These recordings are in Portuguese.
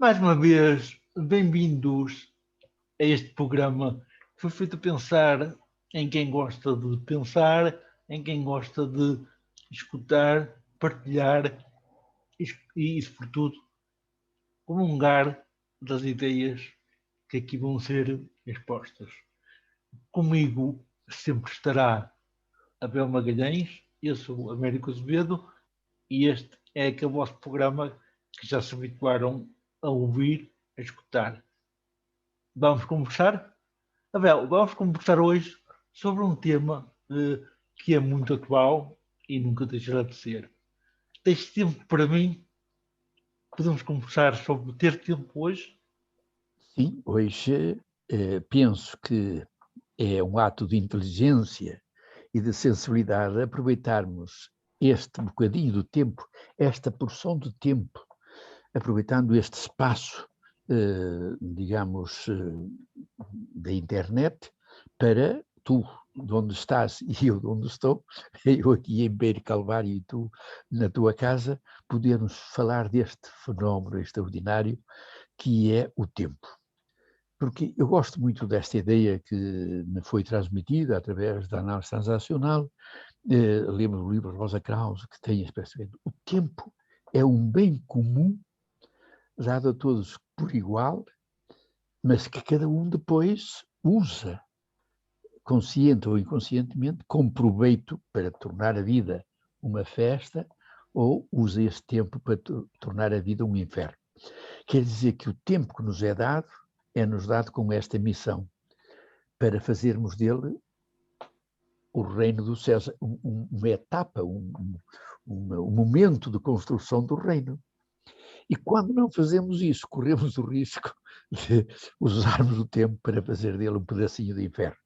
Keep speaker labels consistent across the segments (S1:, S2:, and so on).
S1: Mais uma vez, bem-vindos a este programa que foi feito a pensar em quem gosta de pensar, em quem gosta de escutar, partilhar e sobretudo, comungar das ideias que aqui vão ser expostas. Comigo sempre estará Abel Magalhães, eu sou Américo Azevedo e este é aquele vosso programa que já se habituaram a ouvir, a escutar. Vamos conversar? Abel, vamos conversar hoje sobre um tema que é muito atual e nunca deixará de ser. Tens tempo para mim? Podemos conversar sobre ter tempo hoje?
S2: Sim, hoje penso que é um ato de inteligência e de sensibilidade aproveitarmos este bocadinho do tempo, esta porção de tempo, aproveitando este espaço, digamos, da internet, para tu, de onde estás e eu de onde estou, eu aqui em Beira Calvário e tu na tua casa, podermos falar deste fenómeno extraordinário que é o tempo. Porque eu gosto muito desta ideia que me foi transmitida através da análise transacional. Lemos o livro de Rosa Krauss, que tem a expressão: o tempo é um bem comum dado a todos por igual, mas que cada um depois usa, consciente ou inconscientemente, com proveito para tornar a vida uma festa, ou usa este tempo para tornar a vida um inferno. Quer dizer que o tempo que nos é-nos dado com esta missão, para fazermos dele o reino dos céus, uma etapa, um momento de construção do reino. E quando não fazemos isso, corremos o risco de usarmos o tempo para fazer dele um pedacinho de inferno.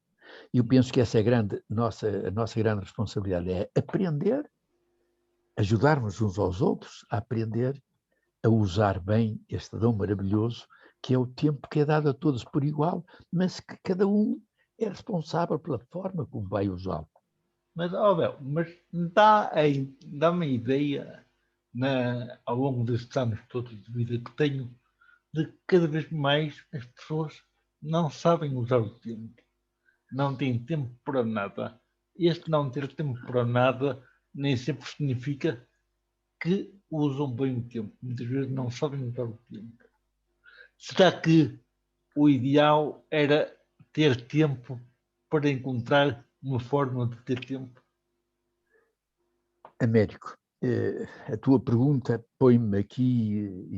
S2: E eu penso que essa é a nossa grande responsabilidade, é aprender, ajudarmos uns aos outros a aprender a usar bem este dom maravilhoso que é o tempo que é dado a todos por igual, mas que cada um é responsável pela forma como vai usá-lo.
S1: Mas, Abel, dá-me a ideia, ao longo destes anos todos de vida que tenho, de que cada vez mais as pessoas não sabem usar o tempo. Não têm tempo para nada. Este não ter tempo para nada nem sempre significa que usam bem o tempo. Muitas vezes não sabem usar o tempo. Será que o ideal era ter tempo para encontrar uma forma de ter tempo?
S2: Américo, a tua pergunta põe-me aqui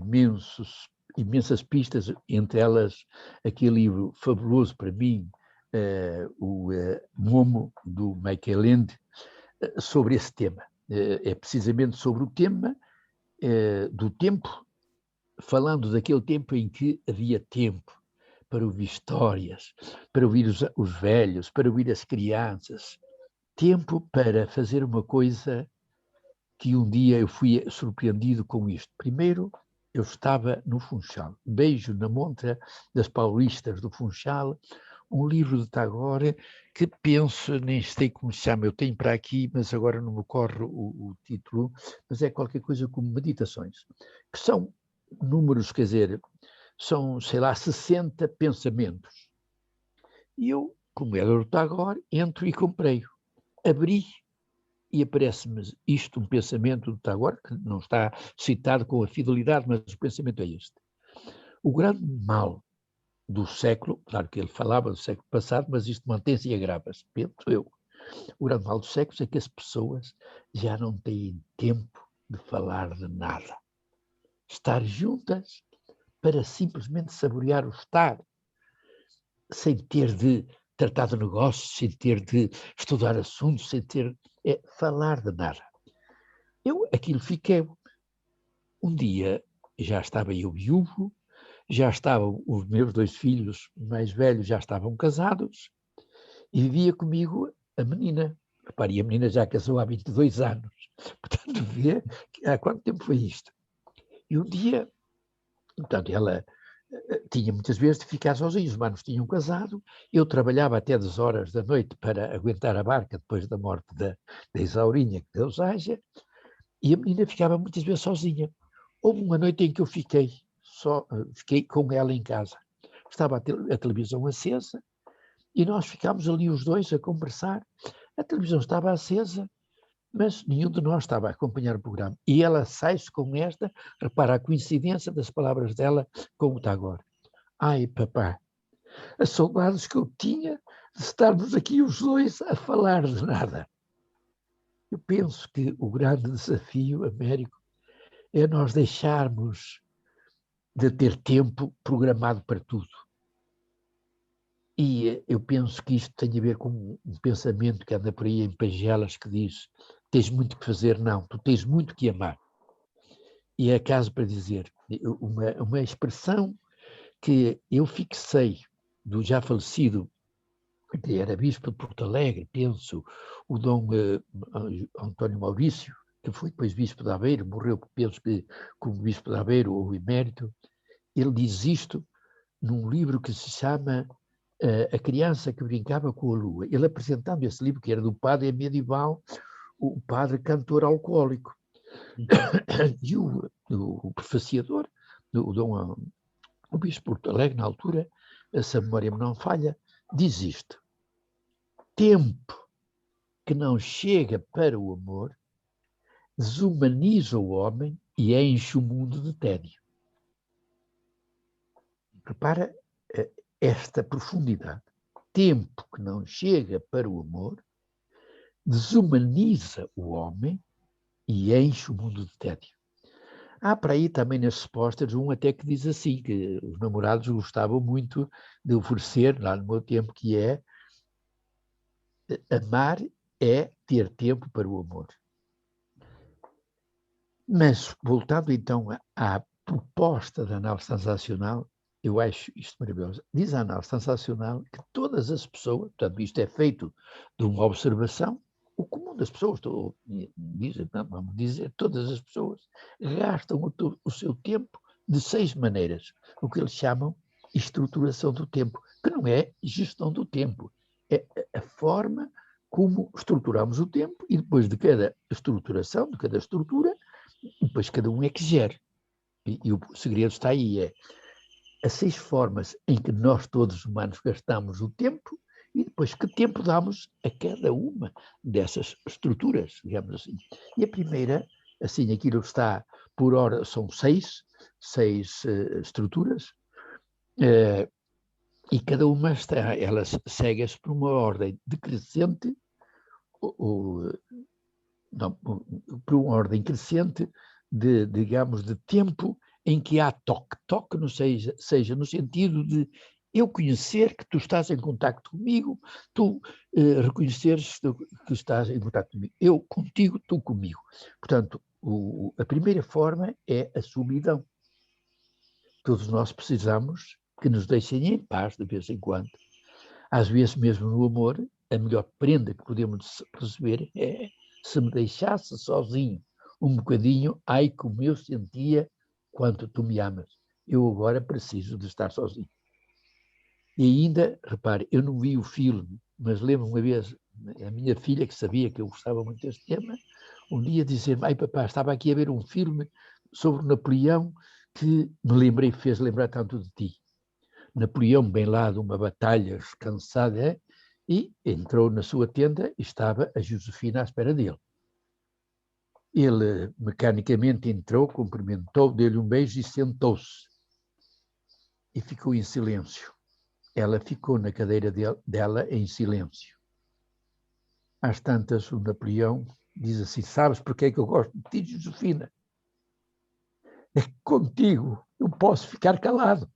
S2: imensas pistas, entre elas aquele livro fabuloso para mim, o Momo, do Michael Ende, sobre esse tema. É precisamente sobre o tema do tempo, falando daquele tempo em que havia tempo para ouvir histórias, para ouvir os velhos, para ouvir as crianças, tempo para fazer uma coisa que um dia eu fui surpreendido com isto. Primeiro, eu estava no Funchal, beijo na montra das Paulistas do Funchal, um livro de Tagore que penso, nem sei como se chama, eu tenho para aqui, mas agora não me corre o título, mas é qualquer coisa como Meditações, que são números, quer dizer, são, sei lá, 60 pensamentos. E eu, como era o Tagore, entro e comprei-o. Abri e aparece-me isto, um pensamento do Tagore, que não está citado com a fidelidade, mas o pensamento é este. O grande mal do século, claro que ele falava do século passado, mas isto mantém-se e agrava-se, penso eu. O grande mal do século é que as pessoas já não têm tempo de falar de nada. Estar juntas para simplesmente saborear o estar, sem ter de tratar de negócios, sem ter de estudar assuntos, sem ter de falar de nada. Aquilo fiquei. Um dia já estava eu viúvo, já estavam os meus 2 filhos mais velhos, já estavam casados, e vivia comigo a menina. Repare, a menina já casou há 22 anos. Portanto, vê há quanto tempo foi isto. E um dia, portanto, ela tinha muitas vezes de ficar sozinha, os manos tinham casado, eu trabalhava até 10 horas da noite para aguentar a barca depois da morte da Isaurinha, que Deus haja, e a menina ficava muitas vezes sozinha. Houve uma noite em que eu fiquei fiquei com ela em casa. Estava a televisão acesa e nós ficámos ali os dois a conversar. A televisão estava acesa, mas nenhum de nós estava a acompanhar o programa. E ela sai-se com esta, repara a coincidência das palavras dela com o está agora. Ai, papá, as saudades que eu tinha de estarmos aqui os dois a falar de nada. Eu penso que o grande desafio, Américo, é nós deixarmos de ter tempo programado para tudo. E eu penso que isto tem a ver com um pensamento que anda por aí em pagelas que diz: tens muito que fazer, não, tu tens muito que amar. E é caso para dizer, uma expressão que eu fixei do já falecido, que era bispo de Porto Alegre, penso, o Dom António Maurício, que foi depois bispo de Aveiro, morreu, penso que como bispo de Aveiro ou emérito. Ele diz isto num livro que se chama A Criança que Brincava com a Lua. Ele apresentando esse livro, que era do padre medieval, o padre cantor alcoólico. E o prefaciador, o bispo de Porto Alegre, na altura, se a memória me não falha, diz isto: tempo que não chega para o amor desumaniza o homem e enche o mundo de tédio. Repara esta profundidade. Tempo que não chega para o amor desumaniza o homem e enche o mundo de tédio. Há para aí também nesses pósteres um até que diz assim, que os namorados gostavam muito de oferecer, lá no meu tempo, que é: amar é ter tempo para o amor. Mas, voltando então à proposta da análise transacional, eu acho isto maravilhoso. Diz a análise transacional que todas as pessoas, portanto, isto é feito de uma observação, o comum das pessoas, vamos dizer, todas as pessoas gastam o seu tempo de 6 maneiras, o que eles chamam estruturação do tempo, que não é gestão do tempo, é a forma como estruturamos o tempo e depois de cada estruturação, de cada estrutura, depois cada um é que gera. E o segredo está aí, as 6 formas em que nós todos os humanos gastamos o tempo e depois que tempo damos a cada uma dessas estruturas, digamos assim. E a primeira, assim, aquilo está por hora, são 6 estruturas, e cada uma elas seguem-se por uma ordem decrescente, por uma ordem crescente digamos, de tempo em que há toque. Toque não seja no sentido de eu conhecer que tu estás em contacto comigo, tu reconheceres que estás em contacto comigo. Eu contigo, tu comigo. Portanto, a primeira forma é a solidão. Todos nós precisamos que nos deixem em paz de vez em quando. Às vezes mesmo no amor, a melhor prenda que podemos receber é: se me deixasse sozinho um bocadinho, ai como eu sentia quanto tu me amas. Eu agora preciso de estar sozinho. E ainda, repare, eu não vi o filme, mas lembro uma vez, a minha filha, que sabia que eu gostava muito deste tema, um dia dizer: ai papá, estava aqui a ver um filme sobre Napoleão que me fez lembrar tanto de ti. Napoleão, bem lá de uma batalha cansada, e entrou na sua tenda e estava a Josefina à espera dele. Ele mecanicamente entrou, cumprimentou, deu-lhe um beijo e sentou-se. E ficou em silêncio. Ela ficou na cadeira dela em silêncio. Às tantas, o Napoleão diz assim: sabes porque é que eu gosto de ti, Josefina? É que contigo eu posso ficar calado.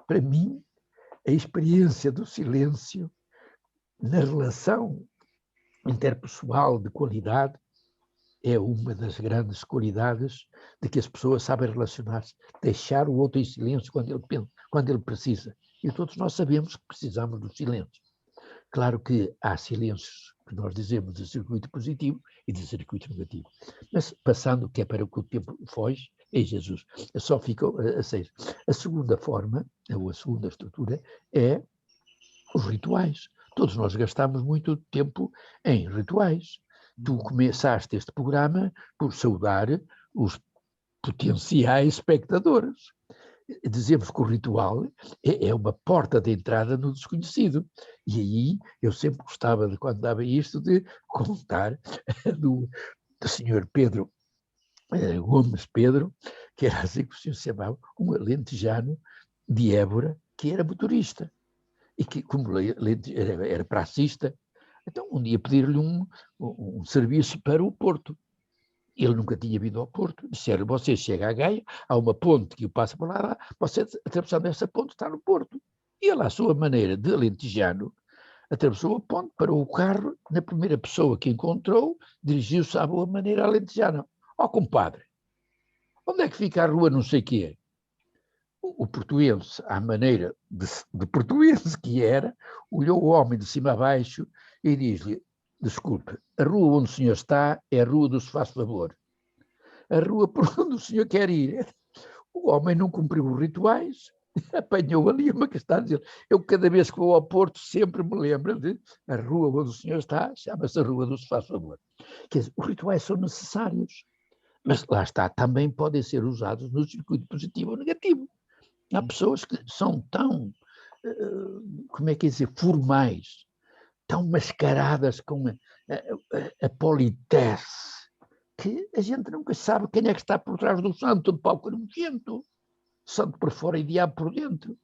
S2: Para mim, a experiência do silêncio na relação interpessoal de qualidade é uma das grandes qualidades de que as pessoas sabem relacionar-se, deixar o outro em silêncio quando ele precisa. E todos nós sabemos que precisamos do silêncio. Claro que há silêncios que nós dizemos de circuito positivo e de circuito negativo. Mas passando, que é para o que o tempo foge, é Jesus. Só ficam a 6. A segunda forma, ou a segunda estrutura, é os rituais. Todos nós gastamos muito tempo em rituais. Tu começaste este programa por saudar os potenciais espectadores. Dizemos que o ritual é uma porta de entrada no desconhecido. E aí eu sempre gostava, de quando dava isto, de contar do senhor Pedro Gomes Pedro, que era assim que o senhor se chamava, um alentejano de Évora, que era motorista. E que, como era pracista, então um dia pedir-lhe um serviço para o Porto. Ele nunca tinha vindo ao Porto. Disseram: você chega a Gaia, há uma ponte que o passa por lá, você, atravessando essa ponte, está no Porto. E ele, à sua maneira de alentejano, atravessou a ponte, parou o carro, na primeira pessoa que encontrou, dirigiu-se à boa maneira alentejana. Ó, compadre, onde é que fica a rua não sei quê? O portuense, à maneira de portuense que era, olhou o homem de cima a baixo e diz-lhe: desculpe, a rua onde o senhor está é a rua do se faz favor. A rua por onde o senhor quer ir. O homem não cumpriu os rituais, apanhou ali uma questão a dizer: eu cada vez que vou ao Porto sempre me lembro de a rua onde o senhor está, chama-se a rua do se faz favor. Quer dizer, os rituais são necessários, mas lá está, também podem ser usados no circuito positivo ou negativo. Há pessoas que são tão, como é que é dizer, formais, tão mascaradas com a politesse, que a gente nunca sabe quem é que está por trás do santo, de pau nojento, santo por fora e diabo por dentro.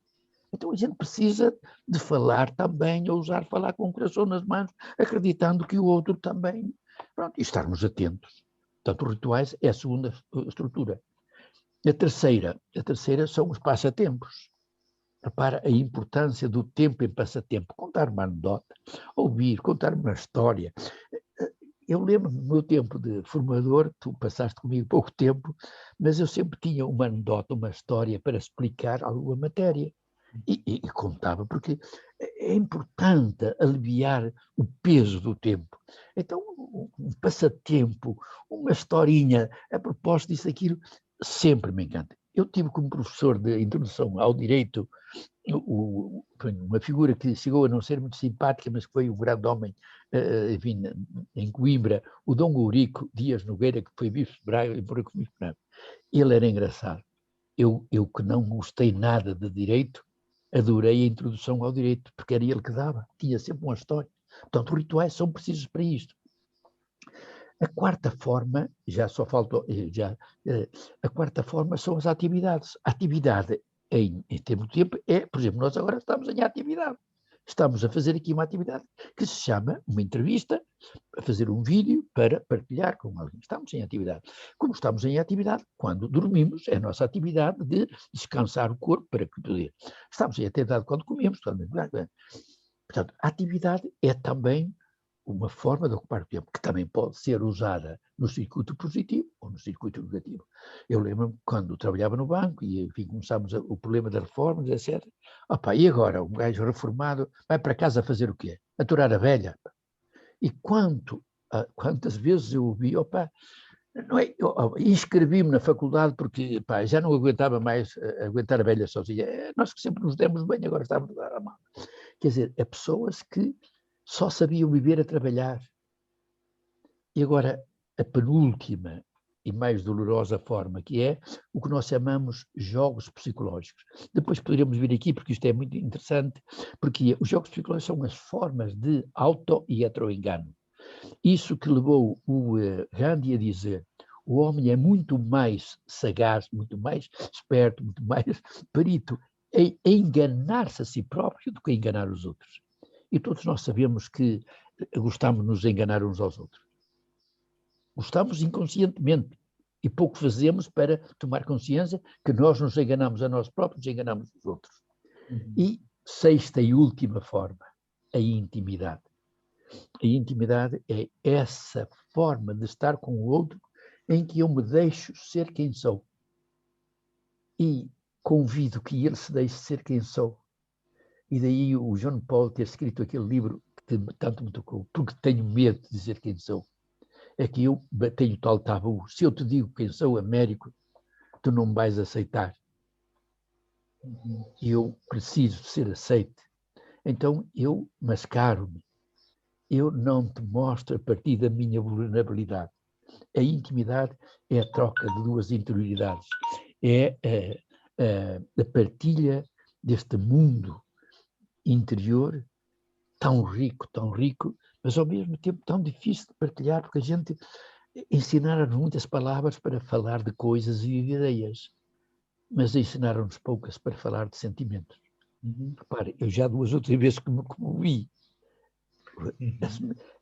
S2: Então a gente precisa de falar também, ousar falar com o coração nas mãos, acreditando que o outro também, pronto, e estarmos atentos. Portanto, os rituais é a segunda estrutura. A terceira são os passatempos. Repara a importância do tempo em passatempo. Contar uma anedota, ouvir, contar uma história. Eu lembro-me do meu tempo de formador, tu passaste comigo pouco tempo, mas eu sempre tinha uma anedota, uma história para explicar alguma matéria. E contava, porque é importante aliviar o peso do tempo. Então, um passatempo, uma historinha, a propósito disso, aquilo, sempre me encanta. Eu tive como professor de introdução ao direito uma figura que chegou a não ser muito simpática, mas que foi um grande homem, enfim, em Coimbra, o Dom Gourico Dias Nogueira, que foi bispo de Braga e morreu como bispo de Braga. Ele era engraçado. Eu que não gostei nada de direito, adorei a introdução ao direito, porque era ele que dava, tinha sempre uma história. Portanto, os rituais são precisos para isto. A quarta forma, já só faltou, a quarta forma são as atividades. A atividade, em termos de tempo, é, por exemplo, nós agora estamos em atividade. Estamos a fazer aqui uma atividade que se chama uma entrevista, a fazer um vídeo para partilhar com alguém. Estamos em atividade. Como estamos em atividade, quando dormimos, é a nossa atividade de descansar o corpo para que poder. Estamos em atividade quando comemos. Portanto, a atividade é também uma forma de ocupar o tempo, que também pode ser usada no circuito positivo ou no circuito negativo. Eu lembro-me quando trabalhava no banco e, enfim, começámos o problema das reformas, etc. Opa, e agora, um gajo reformado vai para casa fazer o quê? Aturar a velha. E quantas vezes eu ouvi, opa, não é, inscrevi-me na faculdade porque pá, já não aguentava mais aguentar a velha sozinha. Nós que sempre nos demos bem, agora estamos a dar a mão. Quer dizer, é pessoas que só sabiam viver a trabalhar. E agora, a penúltima e mais dolorosa forma, que é o que nós chamamos jogos psicológicos. Depois poderíamos vir aqui, porque isto é muito interessante, porque os jogos psicológicos são as formas de auto e heteroengano. Isso que levou o Gandhi a dizer: o homem é muito mais sagaz, muito mais esperto, muito mais perito em enganar-se a si próprio do que enganar os outros. E todos nós sabemos que gostamos de nos enganar uns aos outros. Gostamos inconscientemente e pouco fazemos para tomar consciência que nós nos enganamos a nós próprios e enganamos os outros. E sexta e última forma, a intimidade. A intimidade é essa forma de estar com o outro em que eu me deixo ser quem sou. E convido que ele se deixe ser quem sou. E daí o João Paulo ter escrito aquele livro que tanto me tocou, porque tenho medo de dizer quem sou. É que eu tenho tal tabu. Se eu te digo quem sou, Américo, tu não me vais aceitar. E eu preciso ser aceite. Então eu mascaro-me. Eu não te mostro a partir da minha vulnerabilidade. A intimidade é a troca de duas interioridades, é a partilha deste mundo interior tão rico, mas ao mesmo tempo tão difícil de partilhar, porque a gente ensinaram-nos muitas palavras para falar de coisas e de ideias, mas ensinaram-nos poucas para falar de sentimentos. Repare, eu já 2 ou 3 vezes que me comovi.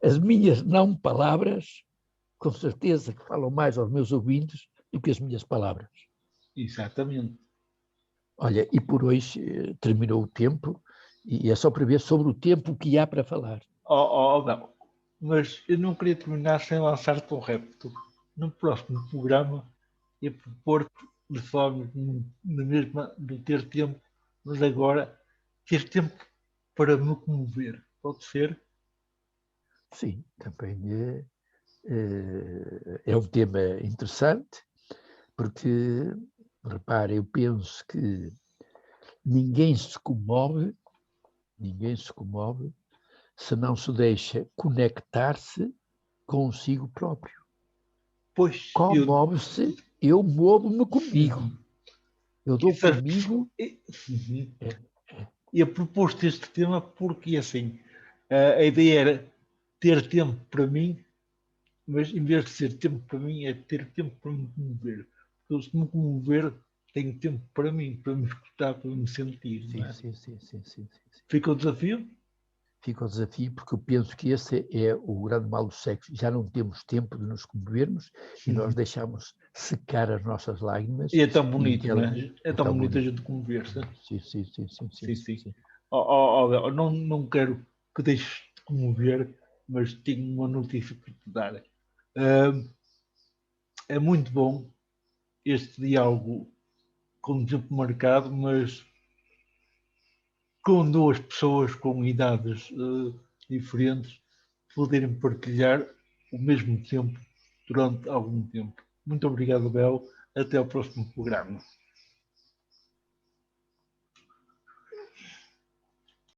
S2: As minhas não palavras, com certeza que falam mais aos meus ouvintes do que as minhas palavras.
S1: Exatamente.
S2: Olha, e por hoje terminou o tempo, e é só para ver sobre o tempo que há para falar.
S1: Não. Mas eu não queria terminar sem lançar-te um repto. No próximo programa, e propor-te de forma na mesma de ter tempo, mas agora ter tempo para me comover. Pode ser?
S2: Sim, também é um tema interessante, porque, repare, eu penso que ninguém se comove se não se deixa conectar-se consigo próprio.
S1: Pois,
S2: Comove-se, eu movo-me comigo. Eu dou comigo.
S1: E eu propus-te este tema porque, assim, a ideia era ter tempo para mim, mas em vez de ser tempo para mim, é ter tempo para me comover. Porque se me comover, tenho tempo para mim, para me escutar, para me sentir.
S2: Sim,
S1: Não é?
S2: sim.
S1: Fica o desafio?
S2: Fica o desafio, porque eu penso que esse é o grande mal do sexo. Já não temos tempo de nos comovermos e nós deixamos secar as nossas lágrimas.
S1: E é tão bonito, não é? É tão bonito a
S2: bonito.
S1: gente comover-se.
S2: Sim.
S1: Não quero que deixes de comover, mas tenho uma notícia para te dar. É muito bom este diálogo com tempo marcado, mas com 2 pessoas com idades diferentes poderem partilhar o mesmo tempo durante algum tempo. Muito obrigado, Bel. Até ao próximo programa.